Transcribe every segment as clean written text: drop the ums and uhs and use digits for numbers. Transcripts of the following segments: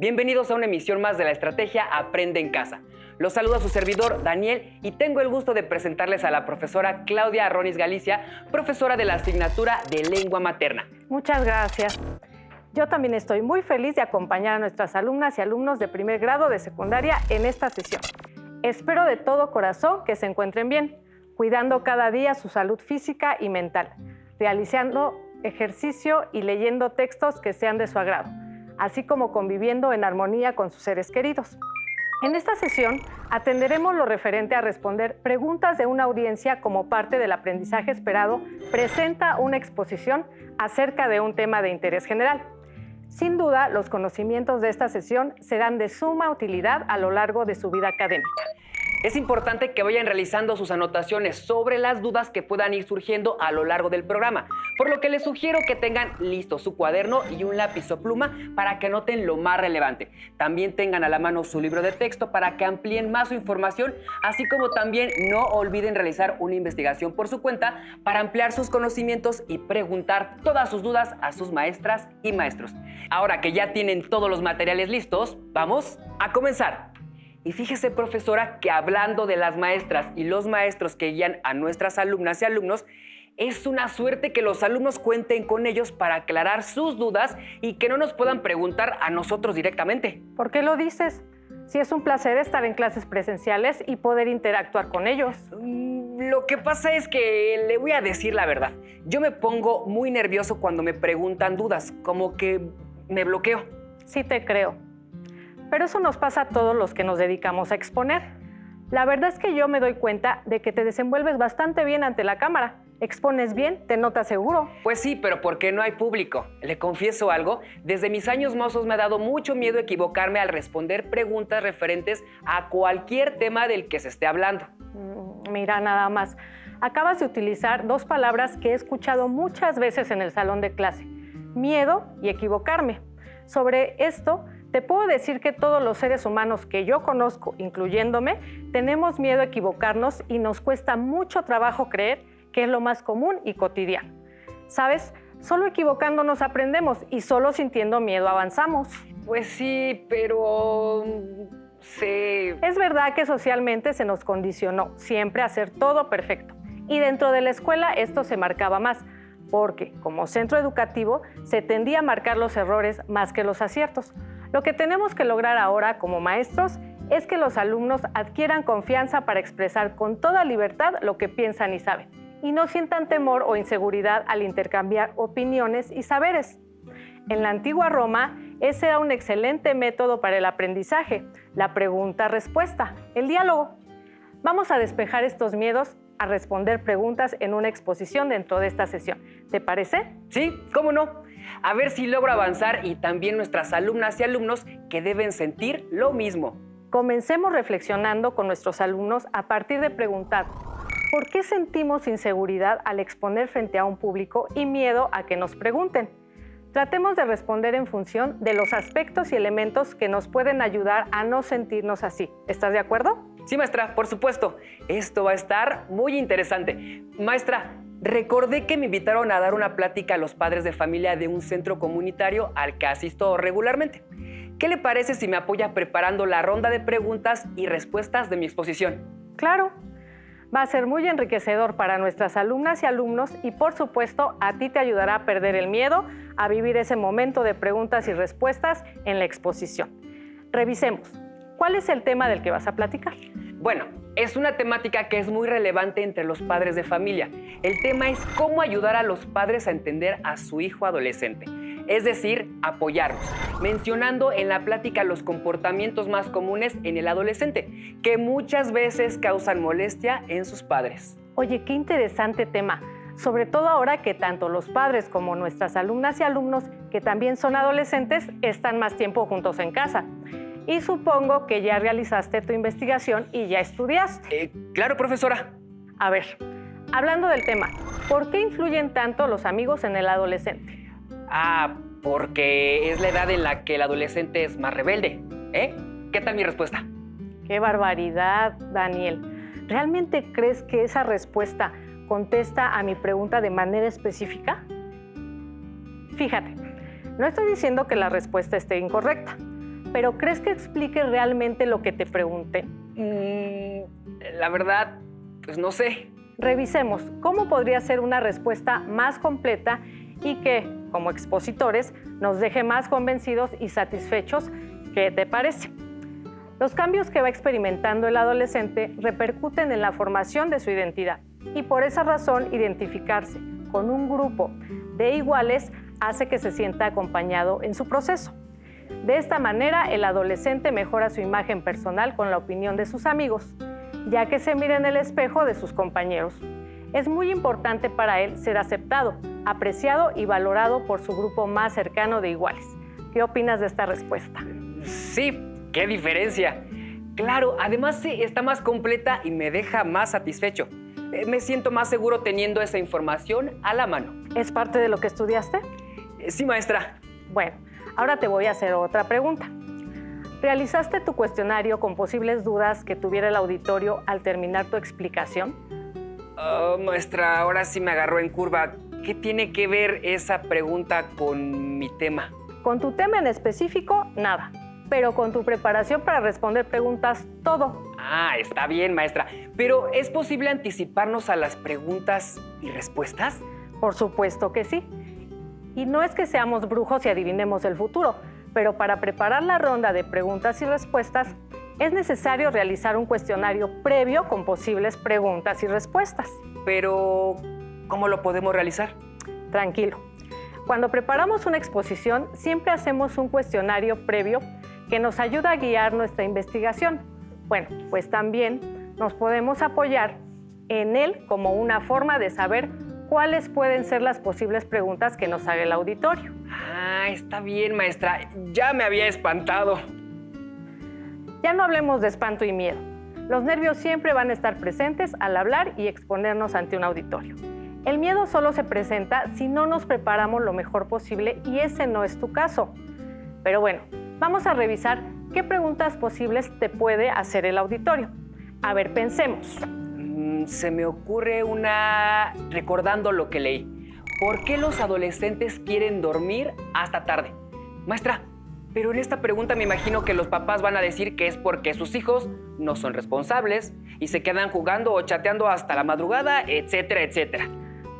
Bienvenidos a una emisión más de la estrategia Aprende en Casa. Los saluda su servidor Daniel y tengo el gusto de presentarles a la profesora Claudia Arronis Galicia, profesora de la asignatura de Lengua Materna. Muchas gracias. Yo también estoy muy feliz de acompañar a nuestras alumnas y alumnos de primer grado de secundaria en esta sesión. Espero de todo corazón que se encuentren bien, cuidando cada día su salud física y mental, realizando ejercicio y leyendo textos que sean de su agrado, así como conviviendo en armonía con sus seres queridos. En esta sesión atenderemos lo referente a responder preguntas de una audiencia como parte del aprendizaje esperado. Presenta una exposición acerca de un tema de interés general. Sin duda, los conocimientos de esta sesión serán de suma utilidad a lo largo de su vida académica. Es importante que vayan realizando sus anotaciones sobre las dudas que puedan ir surgiendo a lo largo del programa, por lo que les sugiero que tengan listo su cuaderno y un lápiz o pluma para que anoten lo más relevante. También tengan a la mano su libro de texto para que amplíen más su información, así como también no olviden realizar una investigación por su cuenta para ampliar sus conocimientos y preguntar todas sus dudas a sus maestras y maestros. Ahora que ya tienen todos los materiales listos, vamos a comenzar. Y fíjese, profesora, que hablando de las maestras y los maestros que guían a nuestras alumnas y alumnos, es una suerte que los alumnos cuenten con ellos para aclarar sus dudas y que no nos puedan preguntar a nosotros directamente. ¿Por qué lo dices? Sí, es un placer estar en clases presenciales y poder interactuar con ellos. Lo que pasa es que le voy a decir la verdad. Yo me pongo muy nervioso cuando me preguntan dudas, como que me bloqueo. Sí te creo. Pero eso nos pasa a todos los que nos dedicamos a exponer. La verdad es que yo me doy cuenta de que te desenvuelves bastante bien ante la cámara. Expones bien, te notas seguro. Pues sí, pero porque no hay público. Le confieso algo, desde mis años mozos me ha dado mucho miedo equivocarme al responder preguntas referentes a cualquier tema del que se esté hablando. Mira, nada más. Acabas de utilizar dos palabras que he escuchado muchas veces en el salón de clase: miedo y equivocarme. Sobre esto, te puedo decir que todos los seres humanos que yo conozco, incluyéndome, tenemos miedo a equivocarnos y nos cuesta mucho trabajo creer que es lo más común y cotidiano. ¿Sabes? Solo equivocándonos aprendemos y solo sintiendo miedo avanzamos. Pues sí, pero Es verdad que socialmente se nos condicionó siempre a hacer todo perfecto. Y dentro de la escuela esto se marcaba más, porque como centro educativo se tendía a marcar los errores más que los aciertos. Lo que tenemos que lograr ahora como maestros es que los alumnos adquieran confianza para expresar con toda libertad lo que piensan y saben, y no sientan temor o inseguridad al intercambiar opiniones y saberes. En la antigua Roma, ese era un excelente método para el aprendizaje, la pregunta-respuesta, el diálogo. Vamos a despejar estos miedos a responder preguntas en una exposición dentro de esta sesión. ¿Te parece? Sí, ¿cómo no? A ver si logro avanzar y también nuestras alumnas y alumnos que deben sentir lo mismo. Comencemos reflexionando con nuestros alumnos a partir de preguntar ¿por qué sentimos inseguridad al exponer frente a un público y miedo a que nos pregunten? Tratemos de responder en función de los aspectos y elementos que nos pueden ayudar a no sentirnos así. ¿Estás de acuerdo? Sí, maestra, por supuesto. Esto va a estar muy interesante. Maestra, recordé que me invitaron a dar una plática a los padres de familia de un centro comunitario al que asisto regularmente. ¿Qué le parece si me apoya preparando la ronda de preguntas y respuestas de mi exposición? Claro. Va a ser muy enriquecedor para nuestras alumnas y alumnos y, por supuesto, a ti te ayudará a perder el miedo a vivir ese momento de preguntas y respuestas en la exposición. Revisemos. ¿Cuál es el tema del que vas a platicar? Bueno, es una temática que es muy relevante entre los padres de familia. El tema es cómo ayudar a los padres a entender a su hijo adolescente, es decir, apoyarlos, mencionando en la plática los comportamientos más comunes en el adolescente, que muchas veces causan molestia en sus padres. Oye, qué interesante tema, sobre todo ahora que tanto los padres como nuestras alumnas y alumnos, que también son adolescentes, están más tiempo juntos en casa. Y supongo que ya realizaste tu investigación y ya estudiaste. Claro, profesora. A ver, hablando del tema, ¿por qué influyen tanto los amigos en el adolescente? Porque es la edad en la que el adolescente es más rebelde. ¿Qué tal mi respuesta? ¡Qué barbaridad, Daniel! ¿Realmente crees que esa respuesta contesta a mi pregunta de manera específica? Fíjate, no estoy diciendo que la respuesta esté incorrecta. pero ¿crees que explique realmente lo que te pregunté? La verdad, pues no sé. Revisemos cómo podría ser una respuesta más completa y que, como expositores, nos deje más convencidos y satisfechos. ¿Qué te parece? Los cambios que va experimentando el adolescente repercuten en la formación de su identidad y por esa razón identificarse con un grupo de iguales hace que se sienta acompañado en su proceso. De esta manera, el adolescente mejora su imagen personal con la opinión de sus amigos, ya que se mira en el espejo de sus compañeros. Es muy importante para él ser aceptado, apreciado y valorado por su grupo más cercano de iguales. ¿Qué opinas de esta respuesta? Sí, qué diferencia. Claro, además está más completa y me deja más satisfecho. Me siento más seguro teniendo esa información a la mano. ¿Es parte de lo que estudiaste? Sí, maestra. Bueno, ahora te voy a hacer otra pregunta. ¿Realizaste tu cuestionario con posibles dudas que tuviera el auditorio al terminar tu explicación? Maestra, ahora sí me agarró en curva. ¿Qué tiene que ver esa pregunta con mi tema? Con tu tema en específico, nada. Pero con tu preparación para responder preguntas, todo. Ah, está bien, maestra. Pero ¿es posible anticiparnos a las preguntas y respuestas? Por supuesto que sí. Y no es que seamos brujos y adivinemos el futuro, pero para preparar la ronda de preguntas y respuestas, es necesario realizar un cuestionario previo con posibles preguntas y respuestas. Pero, ¿cómo lo podemos realizar? Tranquilo. Cuando preparamos una exposición, siempre hacemos un cuestionario previo que nos ayuda a guiar nuestra investigación. Bueno, pues también nos podemos apoyar en él como una forma de saber cuáles pueden ser las posibles preguntas que nos haga el auditorio. Ah, está bien, maestra. Ya me había espantado. Ya no hablemos de espanto y miedo. Los nervios siempre van a estar presentes al hablar y exponernos ante un auditorio. El miedo solo se presenta si no nos preparamos lo mejor posible y ese no es tu caso. Pero bueno, vamos a revisar qué preguntas posibles te puede hacer el auditorio. A ver, pensemos. Se me ocurre una recordando lo que leí. ¿Por qué los adolescentes quieren dormir hasta tarde? Maestra, pero en esta pregunta me imagino que los papás van a decir que es porque sus hijos no son responsables y se quedan jugando o chateando hasta la madrugada, etcétera, etcétera.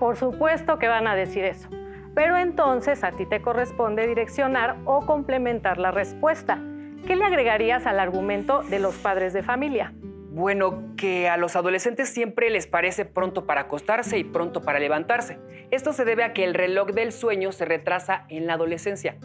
Por supuesto que van a decir eso. Pero entonces a ti te corresponde direccionar o complementar la respuesta. ¿Qué le agregarías al argumento de los padres de familia? Bueno, que a los adolescentes siempre les parece pronto para acostarse y pronto para levantarse. Esto se debe a que el reloj del sueño se retrasa en la adolescencia.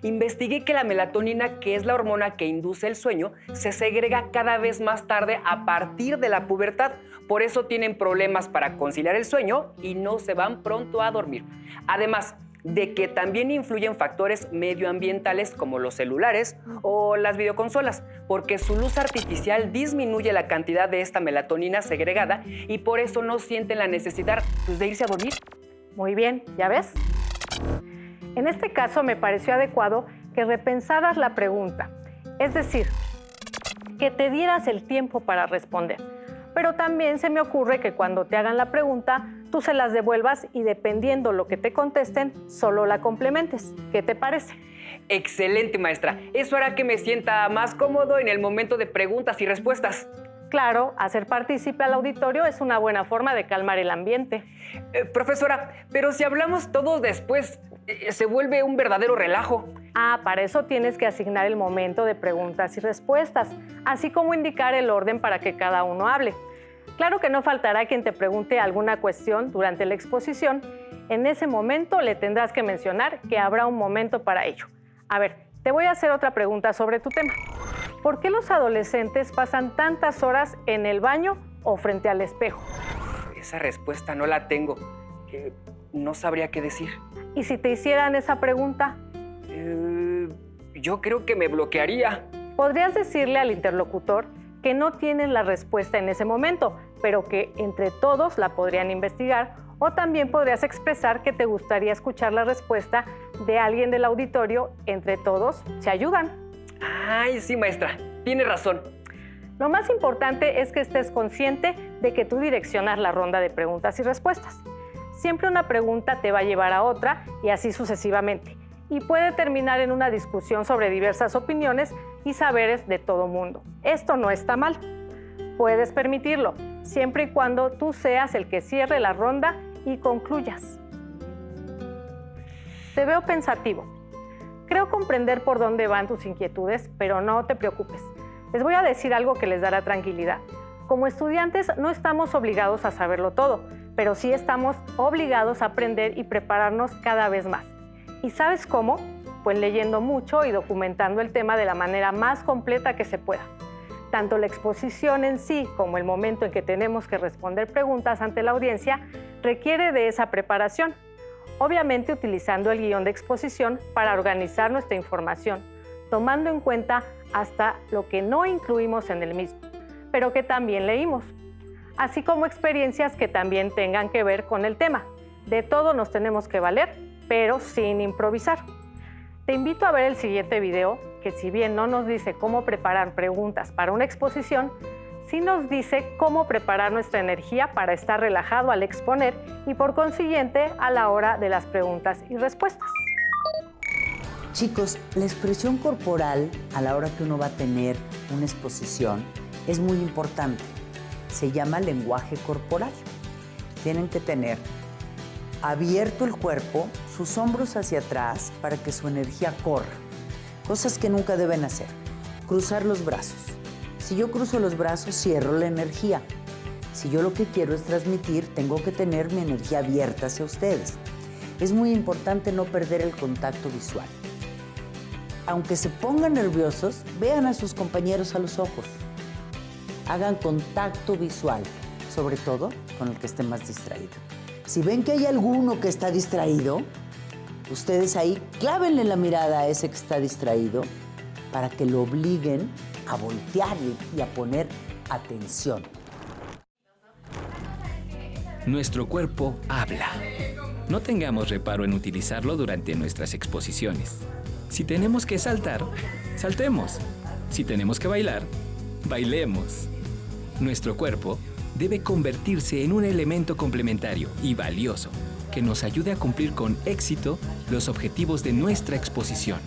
Investigué que la melatonina, que es la hormona que induce el sueño, se segrega cada vez más tarde a partir de la pubertad. Por eso tienen problemas para conciliar el sueño y no se van pronto a dormir. Además de que también influyen factores medioambientales como los celulares o las videoconsolas, porque su luz artificial disminuye la cantidad de esta melatonina segregada y por eso no sienten la necesidad de irse a dormir. Muy bien, ¿ya ves? En este caso me pareció adecuado que repensaras la pregunta, es decir, que te dieras el tiempo para responder. Pero también se me ocurre que cuando te hagan la pregunta, tú se las devuelvas y dependiendo lo que te contesten, solo la complementes. ¿Qué te parece? Excelente, maestra. Eso hará que me sienta más cómodo en el momento de preguntas y respuestas. Claro, hacer partícipe al auditorio es una buena forma de calmar el ambiente. Profesora, pero si hablamos todos después, se vuelve un verdadero relajo. Ah, para eso tienes que asignar el momento de preguntas y respuestas, así como indicar el orden para que cada uno hable. Claro que no faltará quien te pregunte alguna cuestión durante la exposición. En ese momento le tendrás que mencionar que habrá un momento para ello. A ver, te voy a hacer otra pregunta sobre tu tema. ¿Por qué los adolescentes pasan tantas horas en el baño o frente al espejo? Esa respuesta no la tengo. No sabría qué decir. ¿Y si te hicieran esa pregunta? Yo creo que me bloquearía. Podrías decirle al interlocutor que no tienen la respuesta en ese momento, pero que entre todos la podrían investigar, o también podrías expresar que te gustaría escuchar la respuesta de alguien del auditorio. Entre todos se ayudan. Ay, sí, maestra, tiene razón. Lo más importante es que estés consciente de que tú direccionas la ronda de preguntas y respuestas. Siempre una pregunta te va a llevar a otra y así sucesivamente. y puede terminar en una discusión sobre diversas opiniones y saberes de todo mundo. Esto no está mal. Puedes permitirlo, siempre y cuando tú seas el que cierre la ronda y concluyas. Te veo pensativo. Creo comprender por dónde van tus inquietudes, pero no te preocupes. Les voy a decir algo que les dará tranquilidad. Como estudiantes no estamos obligados a saberlo todo, pero sí estamos obligados a aprender y prepararnos cada vez más. ¿Y sabes cómo? Pues leyendo mucho y documentando el tema de la manera más completa que se pueda. Tanto la exposición en sí como el momento en que tenemos que responder preguntas ante la audiencia requiere de esa preparación. Obviamente utilizando el guión de exposición para organizar nuestra información, tomando en cuenta hasta lo que no incluimos en el mismo, pero que también leímos, así como experiencias que también tengan que ver con el tema. De todo nos tenemos que valer, pero sin improvisar. Te invito a ver el siguiente video, que si bien no nos dice cómo preparar preguntas para una exposición, sí nos dice cómo preparar nuestra energía para estar relajado al exponer y por consiguiente a la hora de las preguntas y respuestas. Chicos, la expresión corporal a la hora que uno va a tener una exposición es muy importante. Se llama lenguaje corporal. Tienen que tener abierto el cuerpo, sus hombros hacia atrás para que su energía corra. Cosas que nunca deben hacer. Cruzar los brazos. Si yo cruzo los brazos, cierro la energía. Si yo lo que quiero es transmitir, tengo que tener mi energía abierta hacia ustedes. Es muy importante no perder el contacto visual. Aunque se pongan nerviosos, vean a sus compañeros a los ojos. Hagan contacto visual, sobre todo con el que esté más distraído. Si ven que hay alguno que está distraído, ustedes ahí clávenle la mirada a ese que está distraído para que lo obliguen a voltear y a poner atención. Nuestro cuerpo habla. No tengamos reparo en utilizarlo durante nuestras exposiciones. Si tenemos que saltar, saltemos. Si tenemos que bailar, bailemos. Nuestro cuerpo debe convertirse en un elemento complementario y valioso que nos ayude a cumplir con éxito los objetivos de nuestra exposición.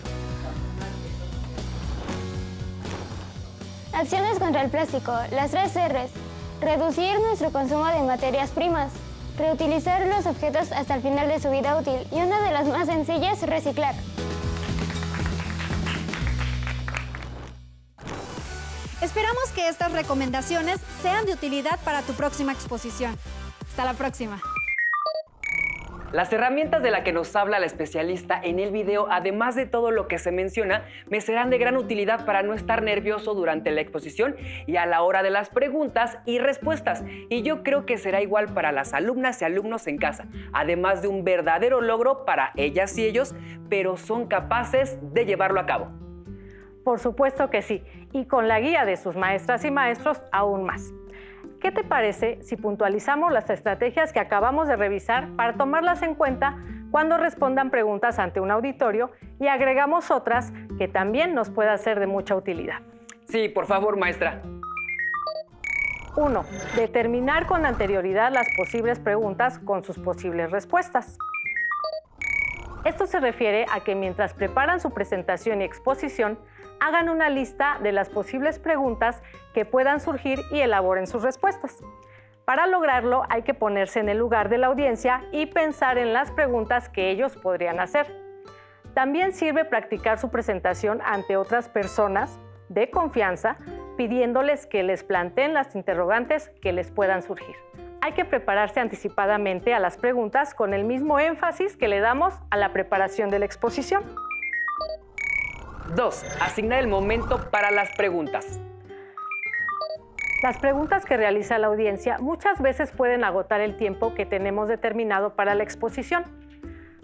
Acciones contra el plástico, las 3 R's. Reducir nuestro consumo de materias primas. Reutilizar los objetos hasta el final de su vida útil. Y una de las más sencillas, reciclar. Esperamos que estas recomendaciones sean de utilidad para tu próxima exposición. Hasta la próxima. Las herramientas de las que nos habla la especialista en el video, además de todo lo que se menciona, me serán de gran utilidad para no estar nervioso durante la exposición y a la hora de las preguntas y respuestas. Y yo creo que será igual para las alumnas y alumnos en casa, además de un verdadero logro para ellas y ellos, pero son capaces de llevarlo a cabo. Por supuesto que sí, y con la guía de sus maestras y maestros aún más. ¿Qué te parece si puntualizamos las estrategias que acabamos de revisar para tomarlas en cuenta cuando respondan preguntas ante un auditorio y agregamos otras que también nos puedan ser de mucha utilidad? Sí, por favor, maestra. 1. Determinar con anterioridad las posibles preguntas con sus posibles respuestas. Esto se refiere a que mientras preparan su presentación y exposición, hagan una lista de las posibles preguntas que puedan surgir y elaboren sus respuestas. Para lograrlo, hay que ponerse en el lugar de la audiencia y pensar en las preguntas que ellos podrían hacer. También sirve practicar su presentación ante otras personas de confianza, pidiéndoles que les planteen las interrogantes que les puedan surgir. Hay que prepararse anticipadamente a las preguntas con el mismo énfasis que le damos a la preparación de la exposición. 2. Asignar el momento para las preguntas. Las preguntas que realiza la audiencia muchas veces pueden agotar el tiempo que tenemos determinado para la exposición.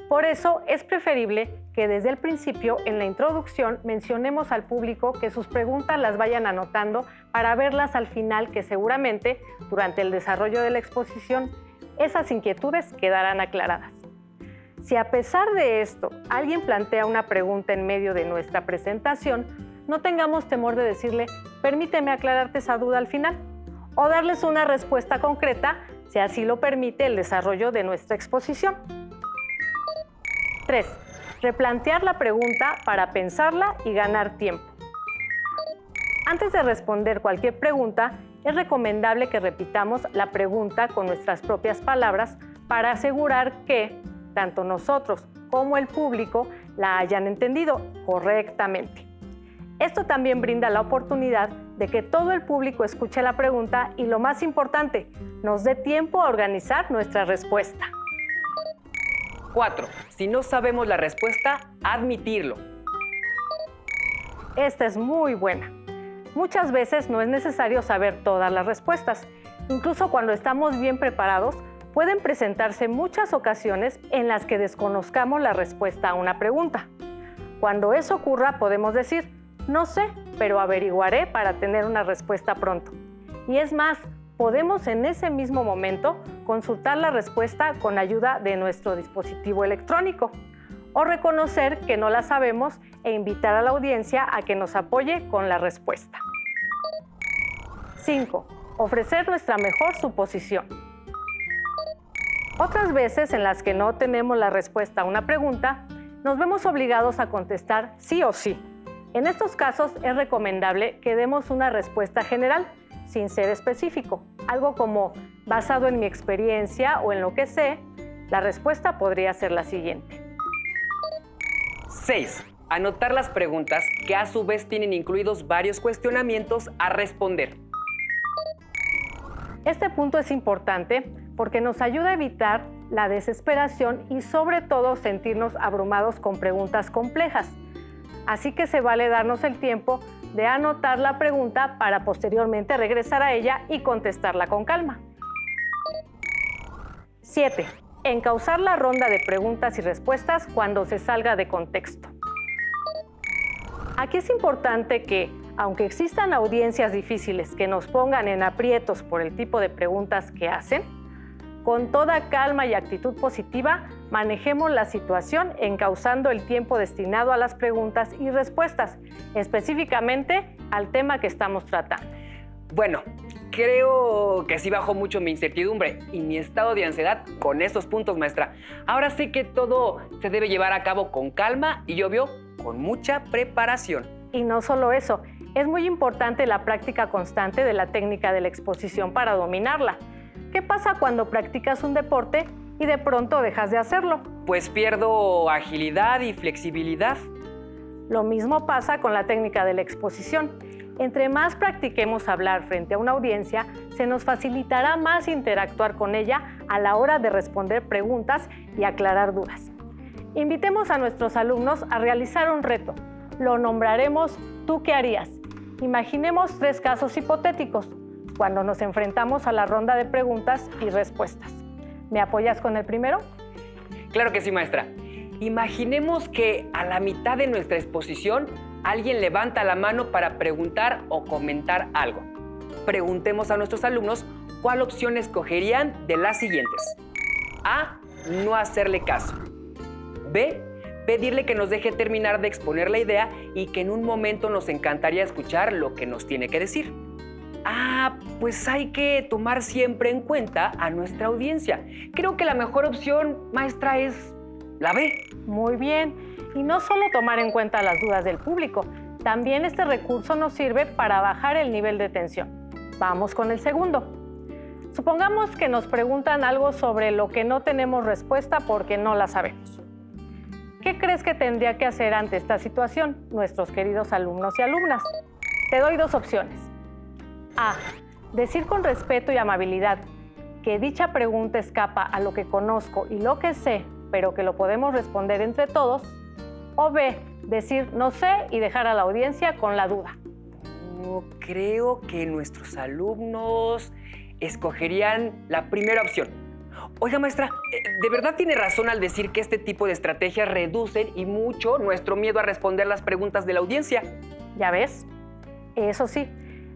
Por eso es preferible que desde el principio, en la introducción, mencionemos al público que sus preguntas las vayan anotando para verlas al final, que seguramente durante el desarrollo de la exposición esas inquietudes quedarán aclaradas. Si a pesar de esto alguien plantea una pregunta en medio de nuestra presentación, no tengamos temor de decirle, permíteme aclararte esa duda al final, o darles una respuesta concreta si así lo permite el desarrollo de nuestra exposición. 3. replantear la pregunta para pensarla y ganar tiempo. Antes de responder cualquier pregunta, es recomendable que repitamos la pregunta con nuestras propias palabras para asegurar que tanto nosotros como el público la hayan entendido correctamente. Esto también brinda la oportunidad de que todo el público escuche la pregunta y, lo más importante, nos dé tiempo a organizar nuestra respuesta. 4. Si no sabemos la respuesta, admitirlo. Esta es muy buena. Muchas veces no es necesario saber todas las respuestas. Incluso cuando estamos bien preparados, pueden presentarse muchas ocasiones en las que desconozcamos la respuesta a una pregunta. Cuando eso ocurra, podemos decir, no sé, pero averiguaré para tener una respuesta pronto. Y es más, podemos en ese mismo momento consultar la respuesta con ayuda de nuestro dispositivo electrónico o reconocer que no la sabemos e invitar a la audiencia a que nos apoye con la respuesta. 5. Ofrecer nuestra mejor suposición. Otras veces en las que no tenemos la respuesta a una pregunta, nos vemos obligados a contestar sí o sí. En estos casos es recomendable que demos una respuesta general, sin ser específico. Algo como, basado en mi experiencia o en lo que sé, la respuesta podría ser la siguiente. 6. Anotar las preguntas que a su vez tienen incluidos varios cuestionamientos a responder. Este punto es importante porque nos ayuda a evitar la desesperación y sobre todo sentirnos abrumados con preguntas complejas. Así que se vale darnos el tiempo de anotar la pregunta para posteriormente regresar a ella y contestarla con calma. 7. Encauzar la ronda de preguntas y respuestas cuando se salga de contexto. Aquí es importante que, aunque existan audiencias difíciles que nos pongan en aprietos por el tipo de preguntas que hacen, con toda calma y actitud positiva, manejemos la situación encauzando el tiempo destinado a las preguntas y respuestas, específicamente al tema que estamos tratando. Bueno, creo que sí bajó mucho mi incertidumbre y mi estado de ansiedad con estos puntos, maestra. Ahora sé que todo se debe llevar a cabo con calma y, obvio, con mucha preparación. Y no solo eso, es muy importante la práctica constante de la técnica de la exposición para dominarla. ¿Qué pasa cuando practicas un deporte y de pronto dejas de hacerlo? Pues pierdo agilidad y flexibilidad. Lo mismo pasa con la técnica de la exposición. Entre más practiquemos hablar frente a una audiencia, se nos facilitará más interactuar con ella a la hora de responder preguntas y aclarar dudas. Invitemos a nuestros alumnos a realizar un reto. Lo nombraremos ¿Tú qué harías? Imaginemos 3 casos hipotéticos cuando nos enfrentamos a la ronda de preguntas y respuestas. ¿Me apoyas con el primero? Claro que sí, maestra. Imaginemos que a la mitad de nuestra exposición alguien levanta la mano para preguntar o comentar algo. Preguntemos a nuestros alumnos cuál opción escogerían de las siguientes. A. No hacerle caso. B. Pedirle que nos deje terminar de exponer la idea y que en un momento nos encantaría escuchar lo que nos tiene que decir. Pues hay que tomar siempre en cuenta a nuestra audiencia. Creo que la mejor opción, maestra, es la B. Muy bien. Y no solo tomar en cuenta las dudas del público, también este recurso nos sirve para bajar el nivel de tensión. Vamos con el segundo. Supongamos que nos preguntan algo sobre lo que no tenemos respuesta porque no la sabemos. ¿Qué crees que tendría que hacer ante esta situación nuestros queridos alumnos y alumnas? Te doy 2 opciones. A. Decir con respeto y amabilidad que dicha pregunta escapa a lo que conozco y lo que sé, pero que lo podemos responder entre todos. O B. Decir no sé y dejar a la audiencia con la duda. Creo que nuestros alumnos escogerían la primera opción. Oiga, maestra, ¿de verdad tiene razón al decir que este tipo de estrategias reducen y mucho nuestro miedo a responder las preguntas de la audiencia? ¿Ya ves? Eso sí,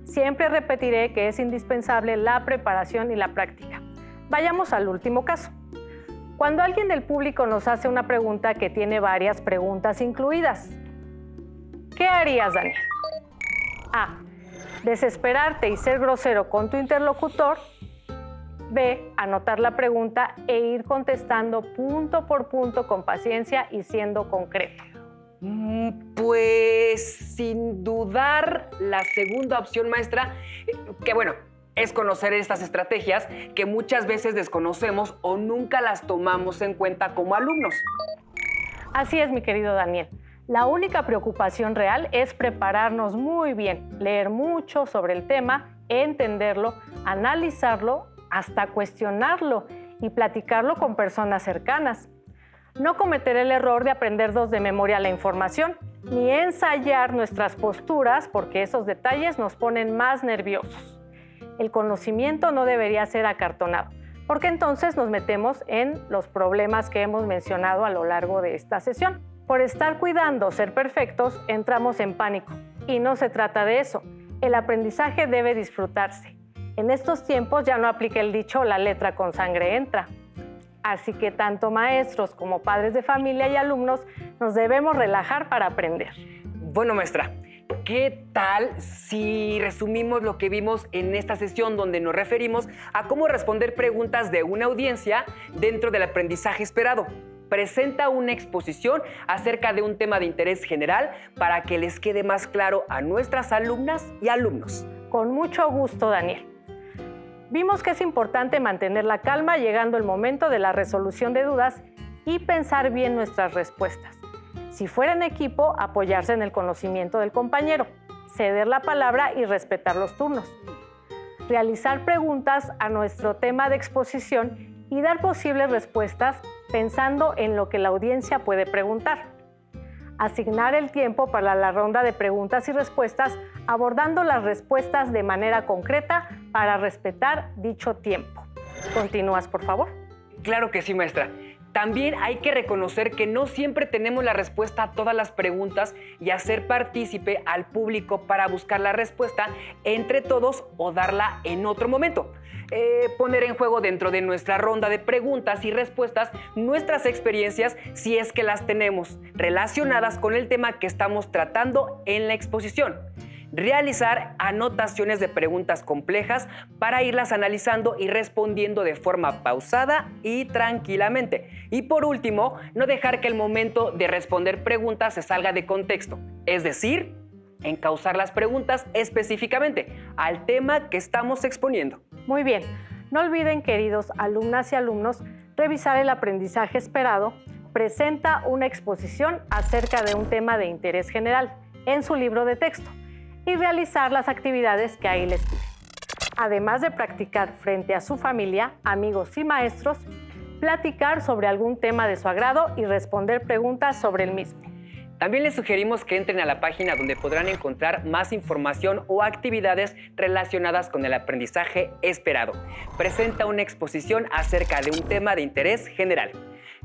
siempre repetiré que es indispensable la preparación y la práctica. Vayamos al último caso. Cuando alguien del público nos hace una pregunta que tiene varias preguntas incluidas, ¿qué harías, Daniel? A. Desesperarte y ser grosero con tu interlocutor. B, anotar la pregunta e ir contestando punto por punto con paciencia y siendo concreto. Pues sin dudar la segunda opción, maestra, que bueno, es conocer estas estrategias que muchas veces desconocemos o nunca las tomamos en cuenta como alumnos. Así es, mi querido Daniel. La única preocupación real es prepararnos muy bien, leer mucho sobre el tema, entenderlo, analizarlo, hasta cuestionarlo y platicarlo con personas cercanas. No cometer el error de aprendernos de memoria la información, ni ensayar nuestras posturas porque esos detalles nos ponen más nerviosos. El conocimiento no debería ser acartonado, porque entonces nos metemos en los problemas que hemos mencionado a lo largo de esta sesión. Por estar cuidando ser perfectos, entramos en pánico. Y no se trata de eso. El aprendizaje debe disfrutarse. En estos tiempos ya no aplica el dicho "la letra con sangre entra". Así que tanto maestros como padres de familia y alumnos nos debemos relajar para aprender. Bueno, maestra, ¿qué tal si resumimos lo que vimos en esta sesión donde nos referimos a cómo responder preguntas de una audiencia dentro del aprendizaje esperado? Presenta una exposición acerca de un tema de interés general para que les quede más claro a nuestras alumnas y alumnos. Con mucho gusto, Daniel. Vimos que es importante mantener la calma llegando el momento de la resolución de dudas y pensar bien nuestras respuestas. Si fuera en equipo, apoyarse en el conocimiento del compañero, ceder la palabra y respetar los turnos. Realizar preguntas a nuestro tema de exposición y dar posibles respuestas pensando en lo que la audiencia puede preguntar. Asignar el tiempo para la ronda de preguntas y respuestas, abordando las respuestas de manera concreta para respetar dicho tiempo. ¿Continúas, por favor? Claro que sí, maestra. También hay que reconocer que no siempre tenemos la respuesta a todas las preguntas y hacer partícipe al público para buscar la respuesta entre todos o darla en otro momento. Poner en juego dentro de nuestra ronda de preguntas y respuestas nuestras experiencias, si es que las tenemos, relacionadas con el tema que estamos tratando en la exposición. Realizar anotaciones de preguntas complejas para irlas analizando y respondiendo de forma pausada y tranquilamente. Y por último, no dejar que el momento de responder preguntas se salga de contexto, es decir, encauzar las preguntas específicamente al tema que estamos exponiendo. Muy bien. No olviden, queridos alumnas y alumnos, revisar el aprendizaje esperado. Presenta una exposición acerca de un tema de interés general en su libro de texto y realizar las actividades que ahí les piden. Además de practicar frente a su familia, amigos y maestros, platicar sobre algún tema de su agrado y responder preguntas sobre el mismo. También les sugerimos que entren a la página donde podrán encontrar más información o actividades relacionadas con el aprendizaje esperado. Presenta una exposición acerca de un tema de interés general.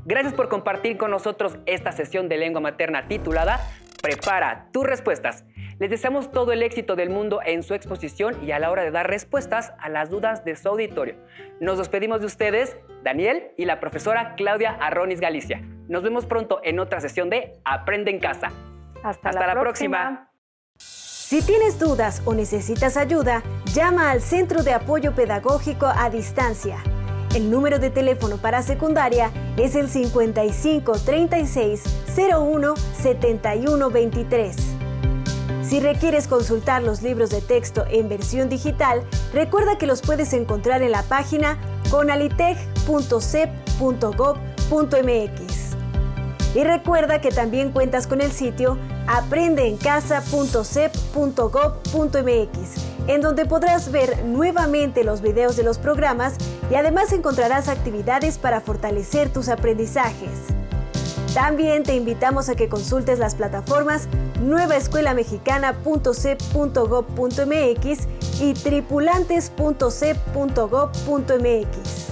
Gracias por compartir con nosotros esta sesión de lengua materna titulada Prepara tus respuestas. Les deseamos todo el éxito del mundo en su exposición y a la hora de dar respuestas a las dudas de su auditorio. Nos despedimos de ustedes, Daniel y la profesora Claudia Arronis Galicia. Nos vemos pronto en otra sesión de Aprende en Casa. Hasta la próxima. Si tienes dudas o necesitas ayuda, llama al Centro de Apoyo Pedagógico a Distancia. El número de teléfono para secundaria es el 55 36 01 71 23. Si requieres consultar los libros de texto en versión digital, recuerda que los puedes encontrar en la página conalitec.cep.gov.mx. Y recuerda que también cuentas con el sitio aprendeencasa.cep.gov.mx, en donde podrás ver nuevamente los videos de los programas y además encontrarás actividades para fortalecer tus aprendizajes. También te invitamos a que consultes las plataformas nuevaescuelamexicana.cep.gov.mx y tripulantes.cep.gov.mx.